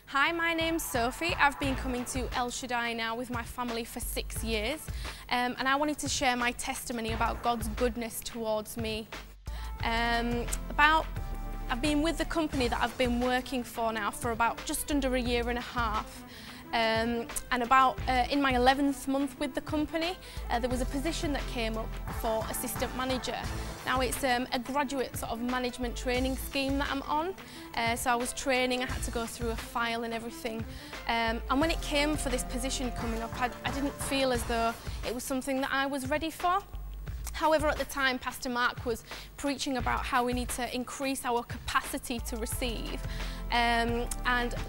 Hi, my name's Sophie. I've been coming to El-Shaddai now with my family for 6 years, and I wanted to share my testimony about God's goodness towards me. I've been with the company that I've been working for now for about just under a year and a half. And in my 11th month with the company, there was a position that came up for assistant manager. Now it's a graduate sort of management training scheme that I'm on. So I was training, I had to go through a file and everything. And when it came for this position coming up, I didn't feel as though it was something that I was ready for. However, at the time, Pastor Mark was preaching about how we need to increase our capacity to receive. And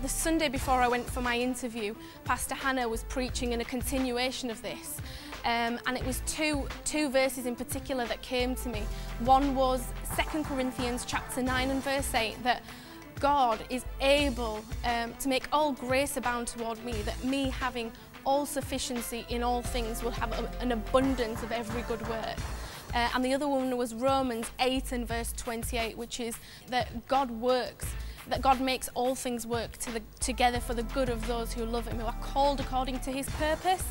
the Sunday before I went for my interview, Pastor Hannah was preaching in a continuation of this. And it was two verses in particular that came to me. One was 2 Corinthians chapter 9 and verse 8, that God is able to make all grace abound toward me, that me having all sufficiency in all things will have an abundance of every good work. And the other one was Romans 8 and verse 28, which is that God makes all things work together for the good of those who love Him, who are called according to His purpose.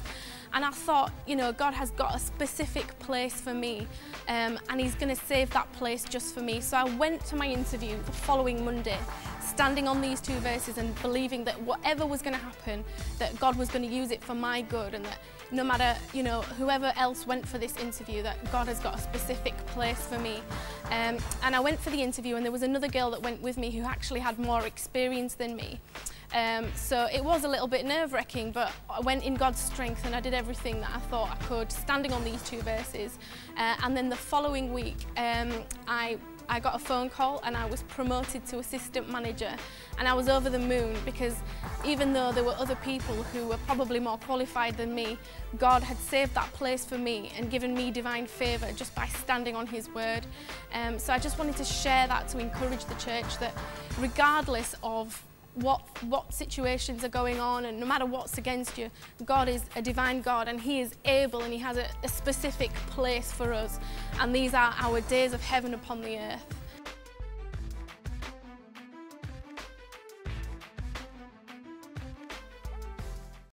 And I thought, you know, God has got a specific place for me, and He's going to save that place just for me. So I went to my interview the following Monday, standing on these two verses and believing that whatever was going to happen, that God was going to use it for my good, and that no matter, you know, whoever else went for this interview, that God has got a specific place for me. And I went for the interview, and there was another girl that went with me who actually had more experience than me. So it was a little bit nerve-wracking, but I went in God's strength and I did everything that I thought I could, standing on these two verses. And then the following week, I got a phone call and I was promoted to assistant manager, and I was over the moon, because even though there were other people who were probably more qualified than me, God had saved that place for me and given me divine favour just by standing on His word. So I just wanted to share that to encourage the church that regardless of what situations are going on, and no matter what's against you, God is a divine God, and He is able, and He has a specific place for us, and these are our days of heaven upon the earth.